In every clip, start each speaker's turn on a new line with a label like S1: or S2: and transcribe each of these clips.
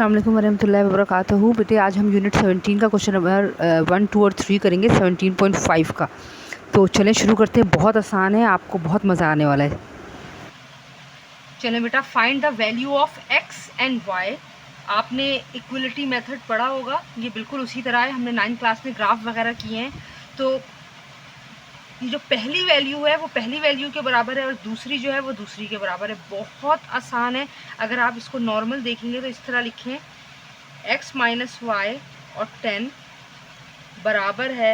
S1: अस्सलाम वालेकुम वरहमतुल्लाहि वबरकातुहू। बेटे आज हम यूनिट 17 का क्वेश्चन नंबर 1, 2 और 3 करेंगे 17.5 का। तो चलें शुरू करते हैं। बहुत आसान है, आपको बहुत मज़ा आने वाला है। चलें बेटा, find the value of X and Y. आपने इक्वलिटी मेथड पढ़ा होगा, ये बिल्कुल उसी तरह है। हमने 9th क्लास में ग्राफ वगैरह किए हैं। तो ये जो पहली वैल्यू है वो पहली वैल्यू के बराबर है और दूसरी जो है वो दूसरी के बराबर है। बहुत आसान है। अगर आप इसको नॉर्मल देखेंगे तो इस तरह लिखें, x माइनस वाई और 10 बराबर है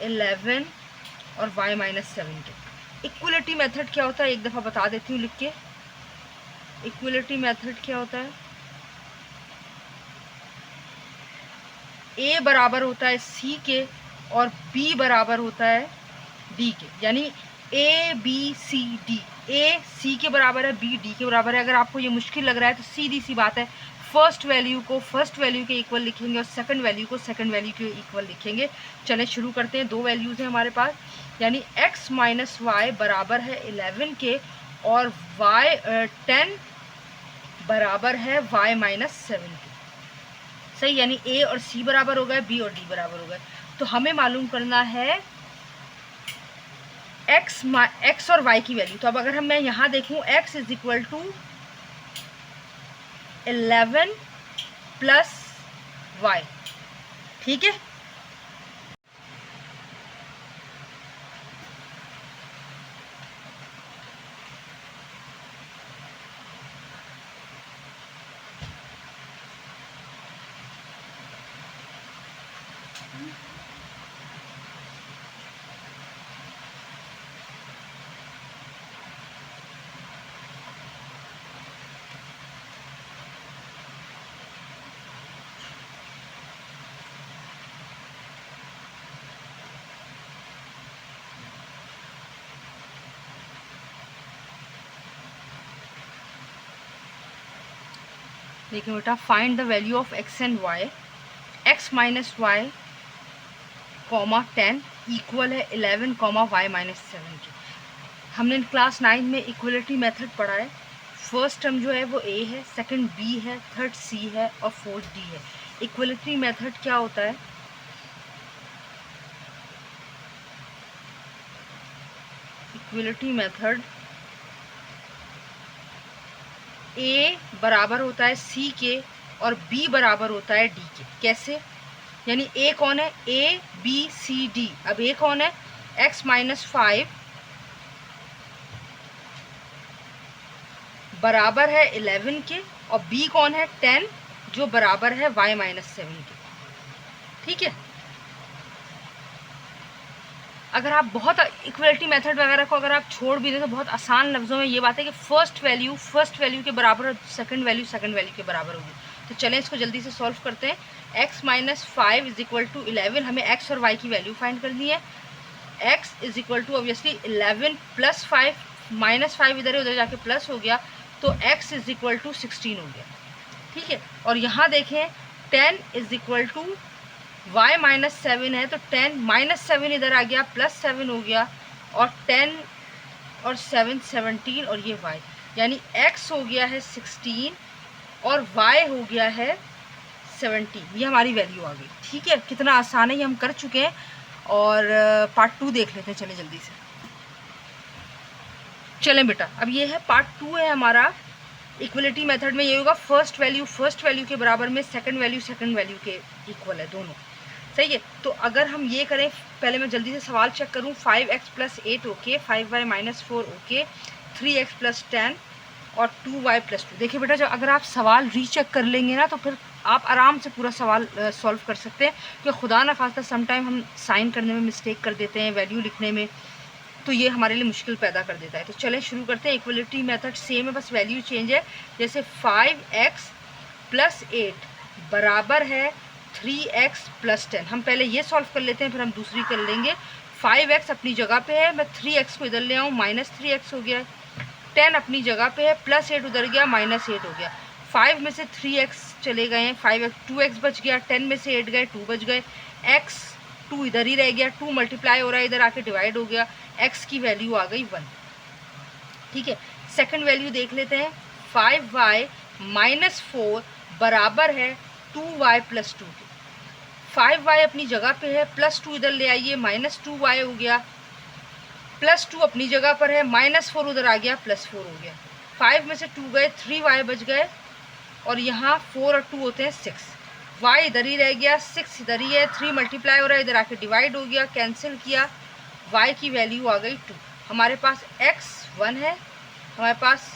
S1: 11 और y माइनस 7 के। इक्वलिटी मेथड क्या होता है एक दफ़ा बता देती हूँ लिख के। इक्वलिटी मेथड क्या होता है, a बराबर होता है c के और b बराबर होता है d के, यानी a b c d। a c के बराबर है, b d के बराबर है। अगर आपको ये मुश्किल लग रहा है तो सीधी सी बात है, फर्स्ट वैल्यू को फर्स्ट वैल्यू के इक्वल लिखेंगे और सेकंड वैल्यू को सेकंड वैल्यू के इक्वल लिखेंगे। चलें शुरू करते हैं। दो वैल्यूज़ हैं हमारे पास, यानी x माइनस वाई बराबर है 11 के और y 10 बराबर है y माइनस 7 के। सही, यानी a और c बराबर हो गए, b और d बराबर हो गए। तो हमें मालूम करना है x और y की वैल्यू। तो अब अगर मैं यहाँ देखूँ, x is equal to 11 plus y, ठीक है। देखिए बेटा, find the value of x and y। x minus Y comma 10 equal है 11 कॉमा y माइनस 7 के। हमने क्लास 9 में इक्वलिटी मेथड पढ़ा है। फर्स्ट टर्म जो है वो a है, सेकंड b है, थर्ड c है और फोर्थ d है। इक्वलिटी मेथड क्या होता है, इक्वलिटी मेथड a बराबर होता है c के और b बराबर होता है d के। कैसे, यानी a कौन है, a b c d। अब a कौन है, x माइनस 5 बराबर है 11 के और b कौन है 10 जो बराबर है y माइनस 7 के, ठीक है। अगर आप बहुत इक्वलिटी मेथड वगैरह को अगर आप छोड़ भी दें तो बहुत आसान लफ्ज़ों में ये बात है कि फर्स्ट वैल्यू के बराबर और सेकंड वैल्यू के बराबर होगी। तो चलें इसको जल्दी से सॉल्व करते हैं। x minus 5 is equal to 11, हमें x और y की वैल्यू फाइंड करनी है। x is equal to obviously 11 plus 5, minus 5 इधर है, उधर जाके प्लस हो गया, तो x इज इक्वल टू 16 हो गया, ठीक है। और यहाँ देखें 10 is equal to y minus 7 है, तो 10 माइनस 7 इधर आ गया, प्लस 7 हो गया, और 10 और 7 17 और ये y, यानी x हो गया है 16 और y हो गया है 17। ये हमारी वैल्यू आ गई, ठीक है। कितना आसान है, ये हम कर चुके हैं। और पार्ट 2 देख लेते हैं, चलें जल्दी से। चलें बेटा, अब ये है पार्ट 2 है हमारा। इक्वलिटी मेथड में ये होगा, फर्स्ट वैल्यू के बराबर में सेकंड वैल्यू के इक्वल है दोनों, सही है। तो अगर हम ये करें, पहले मैं जल्दी से सवाल चेक करूं। 5x plus 8 okay, 5y minus 4 okay, 3x plus 10 और 2y प्लस 2। देखिए बेटा, जब अगर आप सवाल रीचेक कर लेंगे ना तो फिर आप आराम से पूरा सवाल सॉल्व कर सकते हैं। क्योंकि खुदा ना खास्ता समटाइम हम साइन करने में मिस्टेक कर देते हैं, वैल्यू लिखने में, तो ये हमारे लिए मुश्किल पैदा कर देता है। तो चलें शुरू करते हैं। इक्वलिटी मेथड सेम है, बस वैल्यू चेंज है। जैसे 5x प्लस 8 बराबर है 3x प्लस 10। हम पहले ये सॉल्व कर लेते हैं, फिर हम दूसरी कर लेंगे। 5x अपनी जगह पे है, मैं 3x को इधर ले आऊँ, माइनस 3x हो गया। 10 अपनी जगह पे है, प्लस 8 उधर गया, माइनस 8 हो गया। 5 में से 3x चले गए हैं, 2x बच गया, 10 में से 8 गए, 2 बच गए, x 2 इधर ही रह गया, 2 मल्टीप्लाई हो रहा है, इधर आके डिवाइड हो गया, x की वैल्यू आ गई 1, ठीक है। सेकंड वैल्यू देख लेते हैं। 5y माइनस 4 बराबर है 2y + 2 के। 5y अपनी जगह पे है, +2 इधर ले आइए, -2y हो गया, +2 अपनी जगह पर है, -4 उधर आ गया, +4 हो गया। 5 में से 2 गए, 3y बच गए, और यहाँ 4 और 2 होते हैं 6। y इधर ही रह गया, 6 इधर ही है, 3 मल्टीप्लाई हो रहा है, इधर आके डिवाइड हो गया, कैंसिल किया, y की वैल्यू आ गई 2। हमारे पास x 1 है, हमारे पास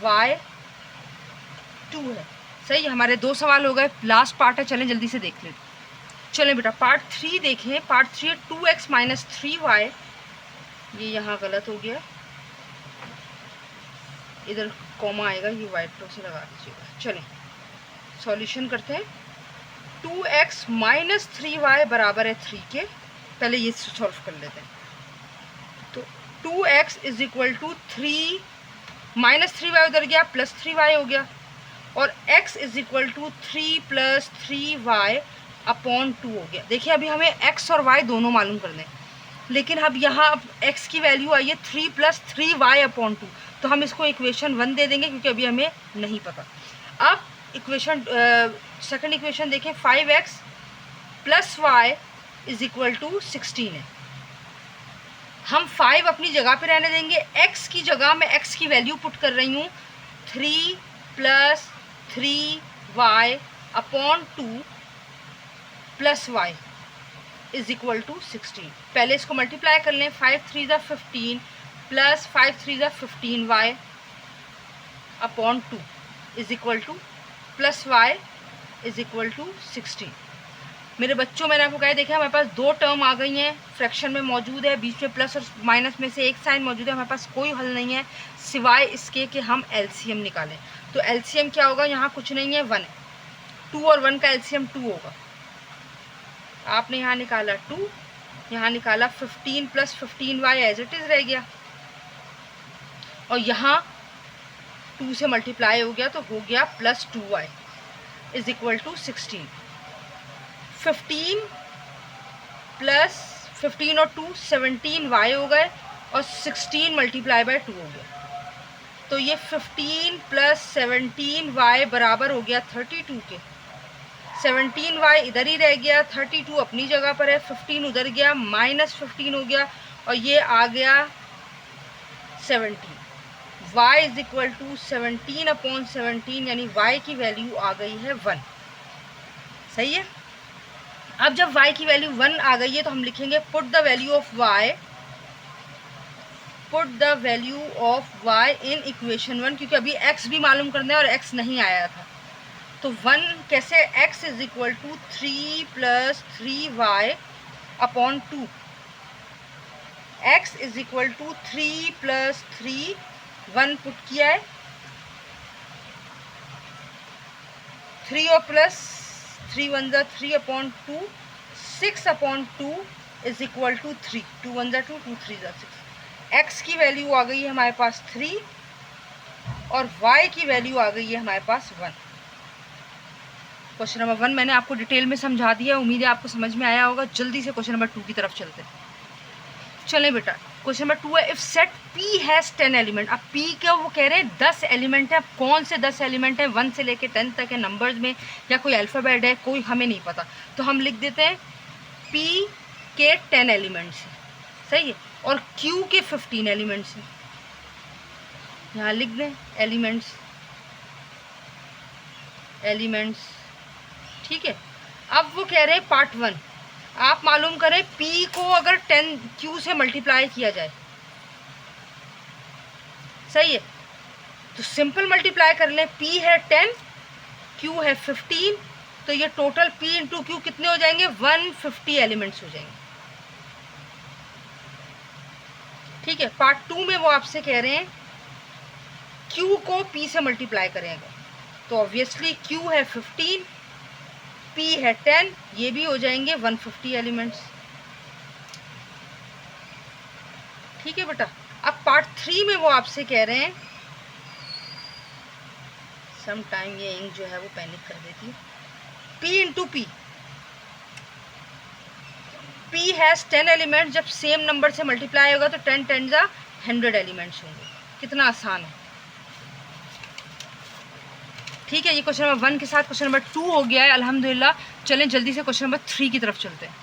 S1: y 2 है। सही, हमारे 2 सवाल हो गए। लास्ट पार्ट है, चलें जल्दी से देख लें। चलें बेटा पार्ट 3 देखें। पार्ट 3 है 2x - 3y। ये यहाँ गलत हो गया, इधर कॉमा आएगा, ये वाइट से लगा दीजिएगा। चलें सॉल्यूशन करते हैं। 2x - 3y बराबर है 3 के। पहले ये सॉल्व कर लेते हैं। तो 2x = 3 -3y उधर गया, +3y हो गया, और x = 3 + 3y अपॉन 2 हो गया। देखिए अभी हमें x और y दोनों मालूम करने हैं, लेकिन अब यहाँ x की वैल्यू आई है 3 + 3y अपॉन 2, तो हम इसको इक्वेशन 1 दे देंगे क्योंकि अभी हमें नहीं पता। अब इक्वेशन सेकंड इक्वेशन देखें। 5x + y = 16 है। हम 5 अपनी जगह पे रहने देंगे, x की जगह मैं x की वैल्यू पुट कर रही हूँ 3 + 3y अपॉन 2 + y = 16। पहले इसको मल्टीप्लाई कर लें। 5 3 = 15 + 5 3 = 15y अपॉन 2 = +y = 16। मेरे बच्चों, मैंने आपको कहा देखिए हमारे पास 2 टर्म आ गई हैं, फ्रैक्शन में मौजूद है, बीच में प्लस और माइनस में से एक साइन मौजूद है। हमारे पास कोई हल नहीं है सिवाय इसके कि हम एलसीएम निकालें। तो एलसीएम क्या होगा, यहाँ कुछ नहीं है, 1 है। 2 और 1 का एलसीएम 2 होगा। आपने यहाँ निकाला 2, यहाँ निकाला 15 + 15y एज इट इज़ रह गया, और यहाँ 2 से मल्टीप्लाई हो गया तो हो गया +2y = 16। 15 + 15 और 2 17y हो गए, और 16 × 2 हो गया। तो ये 15 + 17y बराबर हो गया 32 के। 17y इधर ही रह गया, 32 अपनी जगह पर है, 15 उधर गया, -15 हो गया, और ये आ गया 17। y = 17/17, यानी y की वैल्यू आ गई है 1। सही है। अब जब y की वैल्यू 1 आ गई है तो हम लिखेंगे put the value of y in equation 1, क्योंकि अभी x भी मालूम करना है और x नहीं आया था। तो 1 कैसे, x = 3 + 3y upon 2। x = 3 + 3, 1 put किया है, 3 और प्लस 3 1 = 3 अपॉन 2, 6 अपॉन 2 = 3, 2 1 = 2, 2 3 = 6। x की वैल्यू आ गई है हमारे पास 3, और y की वैल्यू आ गई है हमारे पास 1। क्वेश्चन नंबर 1 मैंने आपको डिटेल में समझा दिया, उम्मीद है आपको समझ में आया होगा। जल्दी से क्वेश्चन नंबर 2 की तरफ चलते हैं। चलें बेटा, क्वेश्चन नंबर 2 है if set P has 10 element. अब P क्या वो कह रहे हैं 10 एलिमेंट है। अब कौन से 10 एलिमेंट हैं, 1 से लेके 10 तक है, नंबर्स में या कोई अल्फ़ाबेट है, कोई हमें नहीं पता। तो हम लिख देते हैं P के 10 एलिमेंट्स हैं, सही है, और Q के 15 एलिमेंट्स हैं। यहाँ लिख दें एलिमेंट्स, ठीक है। अब वो कह रहे हैं पार्ट 1, आप मालूम करें P को अगर 10 Q से मल्टीप्लाई किया जाए, सही है, तो सिंपल मल्टीप्लाई कर लें। P है 10, Q है 15, तो ये टोटल P × Q कितने हो जाएंगे, 150 एलिमेंट्स हो जाएंगे, ठीक है। पार्ट 2 में वो आपसे कह रहे हैं Q को P से मल्टीप्लाई करेंगे, तो ऑब्वियसली Q है 15, P है 10, ये भी हो जाएंगे 150 एलिमेंट्स, ठीक है बेटा। अब पार्ट 3 में वो आपसे कह रहे हैं, सम टाइम ये इंक जो है वो पैनिक कर देती है, P × P, P has 10 element. जब सेम नंबर से मल्टीप्लाई होगा तो 10 10 × 100 एलिमेंट्स होंगे। कितना आसान है। ठीक है, ये क्वेश्चन नंबर 1 के साथ क्वेश्चन नंबर 2 हो गया है अल्हम्दुलिल्लाह। चलें जल्दी से क्वेश्चन नंबर 3 की तरफ चलते हैं।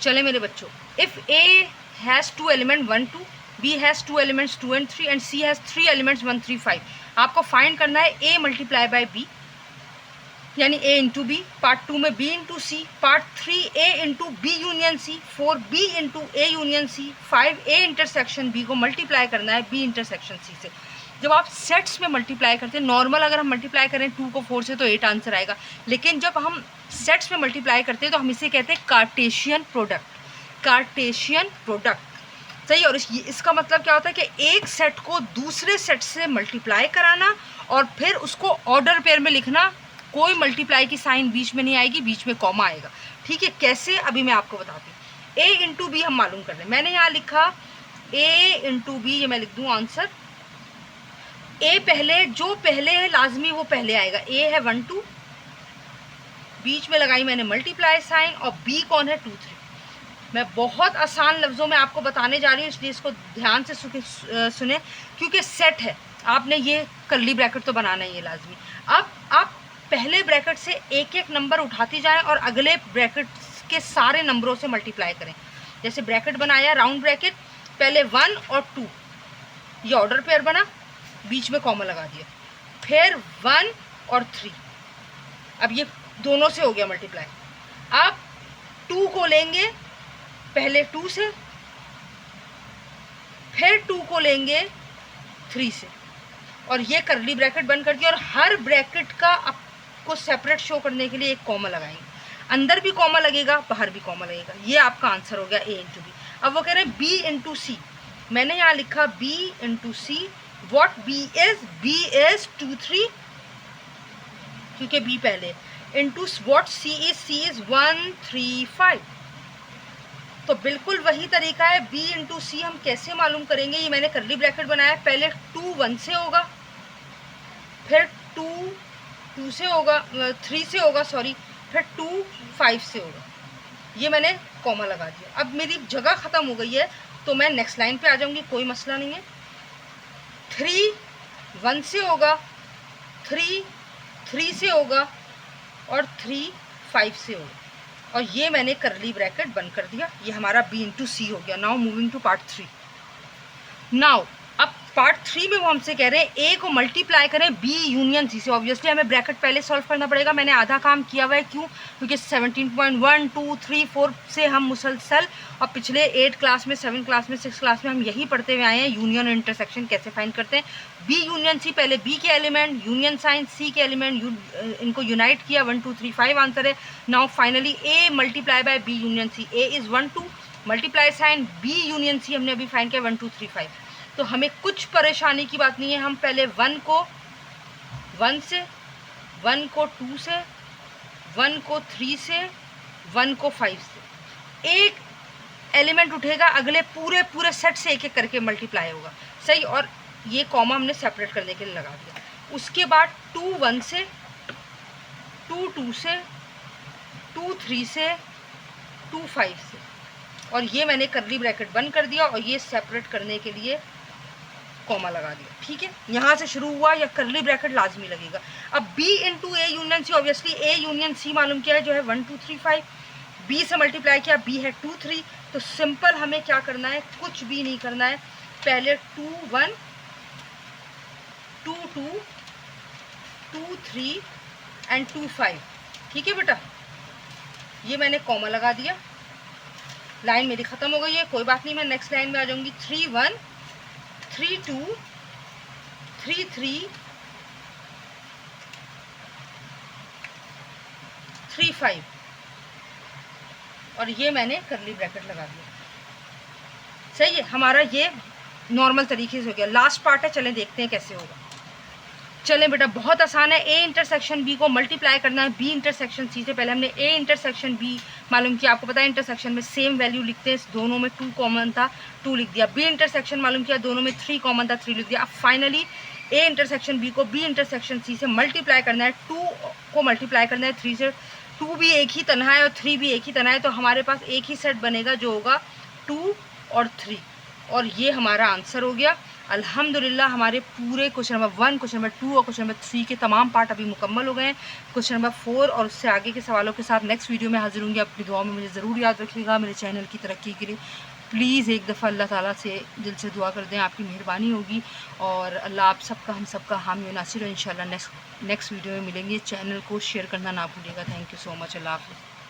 S1: चलें मेरे बच्चों, if A has 2 element 1 2, B has 2 elements 2 and 3 and C has 3 elements 1 3 5। आपको फाइंड करना है ए मल्टीप्लाई बाय बी, यानी ए इंटू बी, पार्ट 2 में B into C, part 3 A into B union C, 4 B into A union C, 5 A intersection B को multiply करना है B intersection C से। जब आप सेट्स में मल्टीप्लाई करते हैं, नॉर्मल अगर हम मल्टीप्लाई करें 2 को 4 से तो 8 आंसर आएगा, लेकिन जब हम सेट्स में मल्टीप्लाई करते हैं तो हम इसे कहते हैं कार्टेशियन प्रोडक्ट, कार्टेशियन प्रोडक्ट। सही। और इसका मतलब क्या होता है कि एक सेट को दूसरे सेट से मल्टीप्लाई कराना और फिर उसको ऑर्डर पेयर में लिखना, कोई मल्टीप्लाई की साइन बीच में नहीं आएगी, बीच में कॉमा आएगा। ठीक है, कैसे अभी मैं आपको बताती हूँ। ए इंटू बी हम मालूम कर रहे हैं, मैंने यहाँ लिखा ए इंटू बी, ये मैं लिख दूँ आंसर। ए पहले, जो पहले है लाजमी वो पहले आएगा। ए है 1 2, बीच में लगाई मैंने मल्टीप्लाई साइन, और बी कौन है 2 3। मैं बहुत आसान लफ्ज़ों में आपको बताने जा रही हूँ, इसलिए इसको ध्यान से सुने, क्योंकि सेट है, आपने ये कर्ली ब्रैकेट तो बनाना ही है लाजमी। अब आप पहले ब्रैकेट से एक एक नंबर उठाती जाएं और अगले ब्रैकेट के सारे नंबरों से मल्टीप्लाई करें। जैसे ब्रैकेट बनाया राउंड ब्रैकेट, पहले 1 और 2, ये ऑर्डर पेयर बना, बीच में कॉमा लगा दिया, फिर 1 और 3, अब ये दोनों से हो गया मल्टीप्लाई। अब 2 को लेंगे पहले 2 से, फिर 2 को लेंगे 3 से, और ये कर्ली ब्रैकेट बंद कर दिया, और हर ब्रैकेट का आपको सेपरेट शो करने के लिए एक कॉमा लगाएंगे, अंदर भी कॉमा लगेगा, बाहर भी कॉमा लगेगा। ये आपका आंसर हो गया ए इंटू बी। अब वो कह रहे हैं बी इंटू सी, मैंने यहाँ लिखा B into C. What B is 2 3, क्योंकि बी पहले, इंटू वॉट सी इज 1 3 5। तो बिल्कुल वही तरीका है, b इंटू सी हम कैसे मालूम करेंगे। ये मैंने कर्ली ब्रैकेट बनाया, पहले 2 1 से होगा, फिर 2 2 से होगा, 3 से होगा सॉरी, फिर 2 5 से होगा। ये मैंने कॉमा लगा दिया। अब मेरी जगह ख़त्म हो गई है तो मैं नेक्स्ट लाइन पे आ जाऊंगी, कोई मसला नहीं है। 3 1 से होगा, 3 3 से होगा, और 3 5 से होगा, और ये मैंने कर्ली ब्रैकेट बंद कर दिया। ये हमारा b इंटू सी हो गया। Now moving to part 3। Now अब पार्ट 3 में वो हमसे कह रहे हैं ए को मल्टीप्लाई करें b यूनियन सी से। ऑब्वियसली हमें ब्रैकेट पहले सॉल्व करना पड़ेगा, मैंने आधा काम किया हुआ है। क्यों? क्योंकि 17.1 2 3 4 से हम मुसलसल, और पिछले 8 क्लास में, 7 क्लास में, 6 क्लास में हम यही पढ़ते हुए आए हैं, यूनियन और इंटरसेक्शन कैसे फाइंड करते हैं। b यूनियन सी, पहले b के एलिमेंट, यूनियन साइन c के एलिमेंट, इनको यूनाइट किया, 1 2 3 5 आंसर है। Now finally a multiply by b union C, a is 1 2, multiply sign b union C हमने अभी फाइंड किया 1 2 3 5। तो हमें कुछ परेशानी की बात नहीं है, हम पहले 1 को 1 से, 1 को 2 से, 1 को 3 से, 1 को 5 से, एक एलिमेंट उठेगा, अगले पूरे पूरे सेट से एक एक करके मल्टीप्लाई होगा। सही। और ये कॉमा हमने सेपरेट करने के लिए लगा दिया। उसके बाद 2 1 से, 2 2 से, 2 3 से, 2 5 से, और ये मैंने कर्ली ब्रैकेट बंद कर दिया, और ये सेपरेट करने के लिए कॉमा लगा दिया। ठीक है, यहाँ से शुरू हुआ, या कर्ली ब्रैकेट लाजमी लगेगा। अब b into A union C, obviously A union C मालूम किया है, जो है 1 2 3 5, b से मल्टीप्लाई किया, b है 2 3। तो सिंपल हमें क्या करना है, कुछ भी नहीं करना है, पहले 2 1 2 2 2 3 एंड 2 5। ठीक है बेटा, ये मैंने कॉमा लगा दिया, लाइन मेरी ख़त्म हो गई है, कोई बात नहीं, मैं नेक्स्ट लाइन में आ जाऊंगी। 3 1 3 2 3 3 3 5, और ये मैंने कर्ली ब्रैकेट लगा दिया। सही है, हमारा ये नॉर्मल तरीके से हो गया। लास्ट पार्ट है, चलें देखते हैं कैसे होगा। चलें बेटा, बहुत आसान है। ए इंटरसेक्शन बी को मल्टीप्लाई करना है बी इंटरसेक्शन सी से। पहले हमने ए इंटरसेक्शन बी मालूम किया, आपको पता है इंटरसेक्शन में सेम वैल्यू लिखते हैं, दोनों में 2 कॉमन था, 2 लिख दिया। बी इंटरसेक्शन मालूम किया, दोनों में 3 कॉमन था, 3 लिख दिया। अब फाइनली ए इंटरसेक्शन बी को बी इंटरसेक्शन सी से मल्टीप्लाई करना है, 2 को मल्टीप्लाई करना है 3 से। 2 भी एक ही तना है और 3 भी एक ही तना है, तो हमारे पास एक ही सेट बनेगा जो होगा 2 और 3, और ये हमारा आंसर हो गया। अल्हम्दुलिल्लाह हमारे पूरे क्वेश्चन नंबर 1, क्वेश्चन नंबर 2 और क्वेश्चन नंबर 3 के तमाम पार्ट अभी मुकम्मल हो गए हैं। क्वेश्चन नंबर 4 और उससे आगे के सवालों के साथ नेक्स्ट वीडियो में हाजिर होंगी। अपनी दुआ में मुझे ज़रूर याद रखिएगा। मेरे चैनल की तरक्की के लिए प्लीज़ एक दफ़ा अल्लाह ताला से दिल से दुआ कर दें, आपकी मेहरबानी होगी। और अल्लाह आप सबका, हम सबका हामी व नासिर। इंशाल्लाह नेक्स्ट वीडियो में मिलेंगे। चैनल को शेयर करना ना भूलिएगा। Thank you so much. अल्लाह हाफ़िज़।